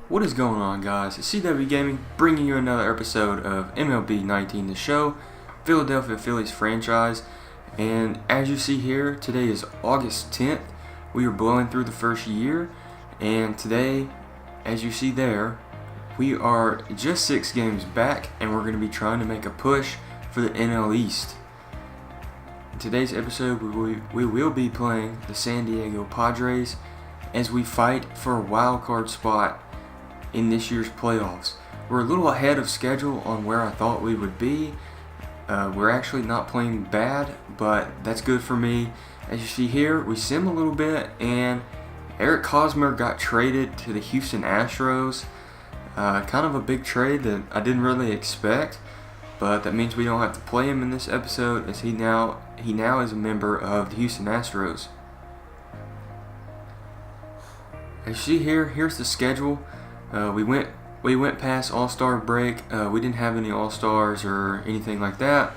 What is going on, guys? It's CW Gaming bringing you another episode of MLB 19 The Show, Philadelphia Phillies franchise. And as you see here, today is August 10th. We are blowing through the first year, and today, as you see there, we are just 6 games back, and we're going to be trying to make a push for the NL East. In today's episode, we will be playing the San Diego Padres as we fight for a wild card spot in this year's playoffs. We're a little ahead of schedule on where I thought we would be. We're actually not playing bad, but that's good for me. As you see here, we sim a little bit, and Eric Hosmer got traded to the Houston Astros. Kind of a big trade that I didn't really expect, but that means we don't have to play him in this episode, as he now is a member of the Houston Astros. As you see here, here's the schedule. We went past All-Star break. We didn't have any All-Stars or anything like that,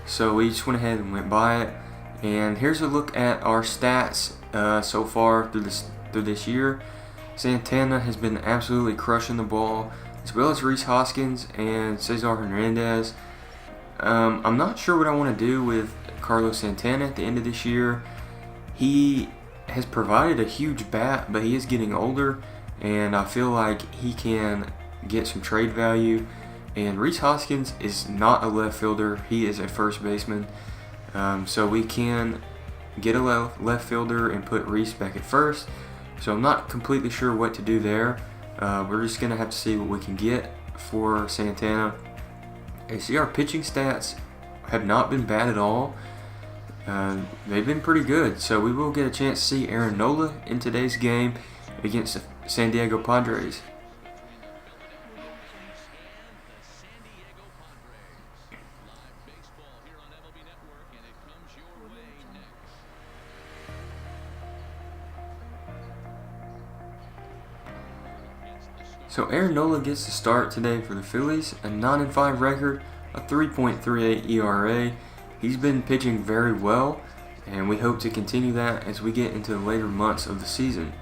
so we just went ahead and went by it. And here's a look at our stats so far through this year. Santana has been absolutely crushing the ball, as well as Rhys Hoskins and Cesar Hernandez. I'm not sure what I want to do with Carlos Santana at the end of this year. He has provided a huge bat, but he is getting older, and I feel like he can get some trade value. And Rhys Hoskins is not a left fielder, he is a first baseman. So we can get a left fielder and put Rhys back at first. So I'm not completely sure what to do there. We're just going to have to see what we can get for Santana. You see, our pitching stats have not been bad at all. They've been pretty good. So we will get a chance to see Aaron Nola in today's game against the San Diego Padres. So Aaron Nola gets the start today for the Phillies, a 9-5 record, a 3.38 ERA. He's been pitching very well, and we hope to continue that as we get into the later months of the season.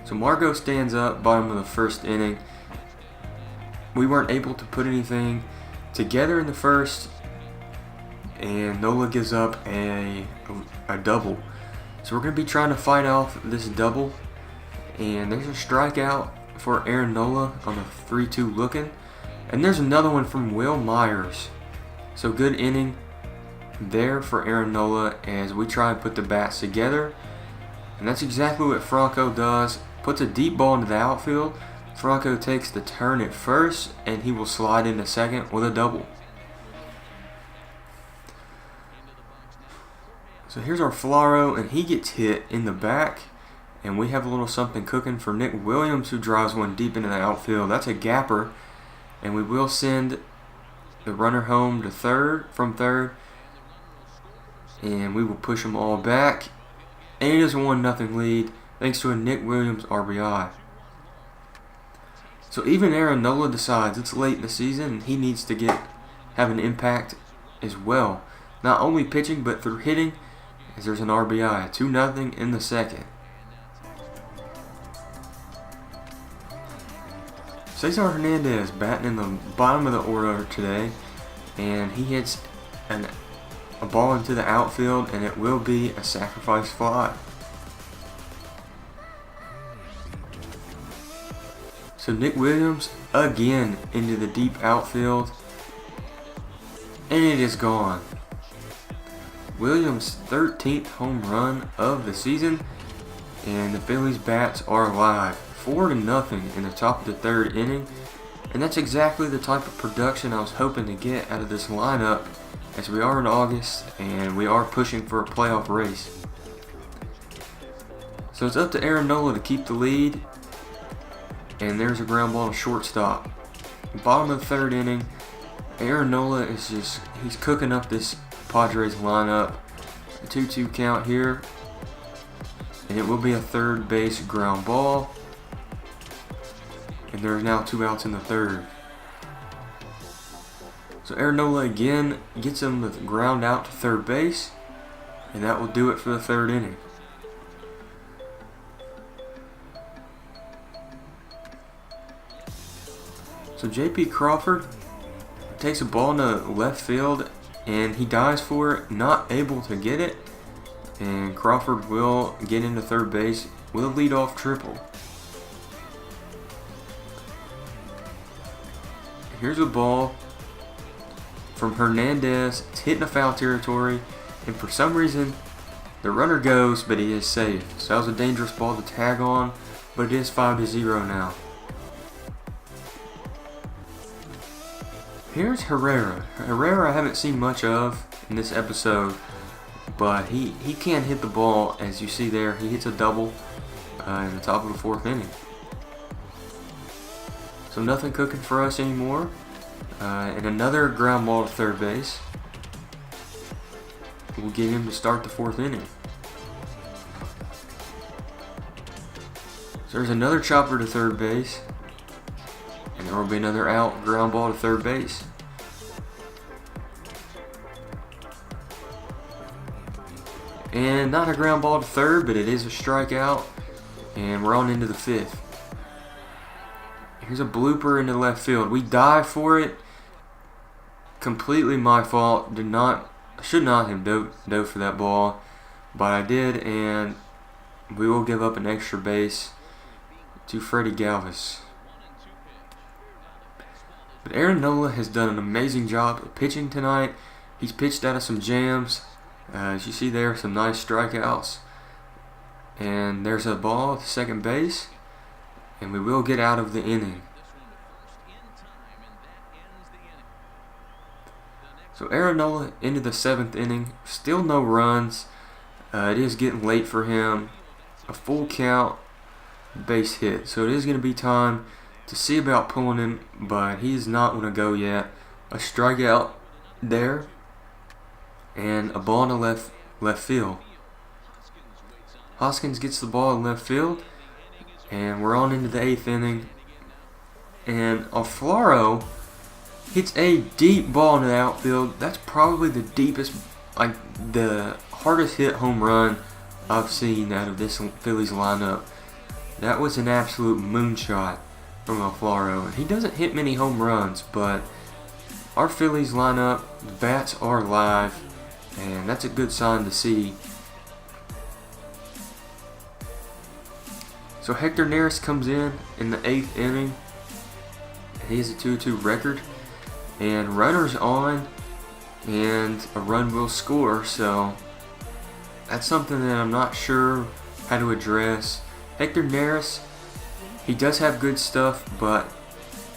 So Margot stands up, bottom of the first inning. We weren't able to put anything together in the first, and Nola gives up a double. So we're going to be trying to fight off this double, and there's a strikeout for Aaron Nola on the 3-2 looking, and there's another one from Will Myers. So good inning there for Aaron Nola as we try and put the bats together, and that's exactly what Franco does. Puts a deep ball into the outfield. Franco takes the turn at first, and he will slide into second with a double. So here's our Floro, and he gets hit in the back. And we have a little something cooking for Nick Williams, who drives one deep into the outfield. That's a gapper. And we will send the runner home to from third. And we will push them all back. And it is a 1-0 lead thanks to a Nick Williams RBI. So even Aaron Nola decides it's late in the season and he needs to have an impact as well. Not only pitching but through hitting, as there's an RBI. 2-0 in the second. Cesar Hernandez batting in the bottom of the order today, and he hits a ball into the outfield, and it will be a sacrifice fly. So Nick Williams again into the deep outfield, and it is gone. Williams' 13th home run of the season, and the Phillies bats are alive. 4-0 in the top of the third inning, and that's exactly the type of production I was hoping to get out of this lineup, as we are in August and we are pushing for a playoff race. So it's up to Aaron Nola to keep the lead, and there's a ground ball to shortstop. Bottom of the third inning, Aaron Nola is he's cooking up this Padres lineup. A 2-2 count here, and it will be a third base ground ball. And there are now 2 outs in the third. So Aaron Nola again gets him the ground out to third base, and that will do it for the third inning. So J.P. Crawford takes a ball into left field, and he dives for it, not able to get it. And Crawford will get into third base with a leadoff triple. Here's a ball from Hernandez. It's hitting the foul territory, and for some reason the runner goes, but he is safe. So that was a dangerous ball to tag on, but it is 5-0 now. Here's Herrera. Herrera I haven't seen much of in this episode, but he can hit the ball. As you see there, he hits a double in the top of the 4th inning. So nothing cooking for us anymore. And another ground ball to third base. We'll get him to start the 4th inning. So there's another chopper to third base. And there will be another out ground ball to third base. And not a ground ball to third, but it is a strikeout. And we're on into the 5th. Here's a blooper into left field. We dive for it. Completely my fault. Should not have dove for that ball, but I did, and we will give up an extra base to Freddie Galvis. But Aaron Nola has done an amazing job of pitching tonight. He's pitched out of some jams. As you see there, some nice strikeouts. And there's a ball to second base, and we will get out of the inning. So Aaron Nola into the 7th inning. Still no runs. It is getting late for him. A full count, base hit. So it is going to be time to see about pulling him, but he is not going to go yet. A strikeout there, and a ball in the left field. Hoskins gets the ball in left field, and we're on into the 8th inning. And Alfaro hits a deep ball into the outfield. That's probably the deepest, the hardest hit home run I've seen out of this Phillies lineup. That was an absolute moonshot from Alfaro. And he doesn't hit many home runs, but our Phillies lineup, the bats are live, and that's a good sign to see. So Hector Neris comes in the 8th inning. He has a 2-2 record, and runners on, and a run will score. So that's something that I'm not sure how to address. Hector Neris, he does have good stuff, but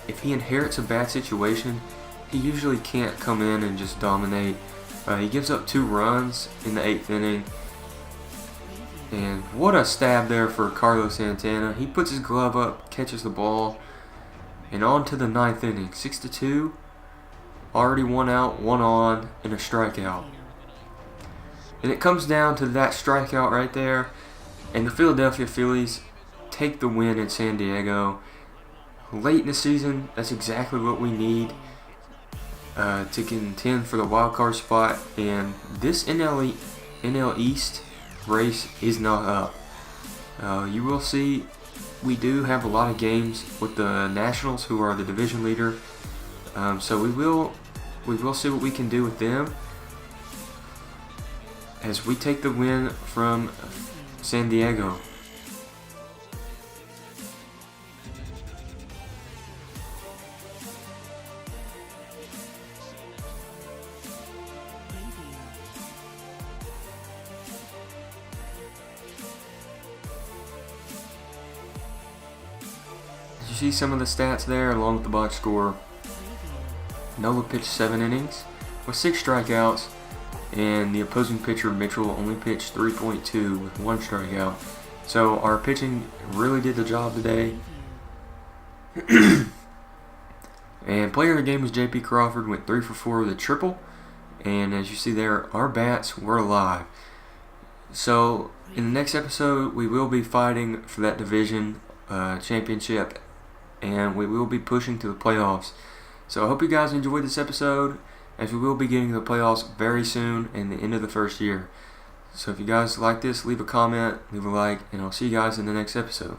if he inherits a bad situation, he usually can't come in and just dominate. He gives up 2 runs in the 8th inning. And what a stab there for Carlos Santana. He puts his glove up, catches the ball, and on to the 9th inning. 6-2. Already 1 out, 1 on, and a strikeout. And it comes down to that strikeout right there. And the Philadelphia Phillies take the win in San Diego. Late in the season, that's exactly what we need to contend for the wild card spot. And this NL East race is not up. You will see we do have a lot of games with the Nationals, who are the division leader. So we will see what we can do with them as we take the win from San Diego. You see some of the stats there along with the box score. Nola pitched 7 innings with 6 strikeouts, and the opposing pitcher Mitchell only pitched 3.2 with 1 strikeout. So our pitching really did the job today. And player of the game was J.P. Crawford, went 3 for 4 with a triple. And as you see there, our bats were alive. So in the next episode, we will be fighting for that division championship, and we will be pushing to the playoffs. So I hope you guys enjoyed this episode, as we will be getting to the playoffs very soon in the end of the first year. So if you guys like this, leave a comment, leave a like, and I'll see you guys in the next episode.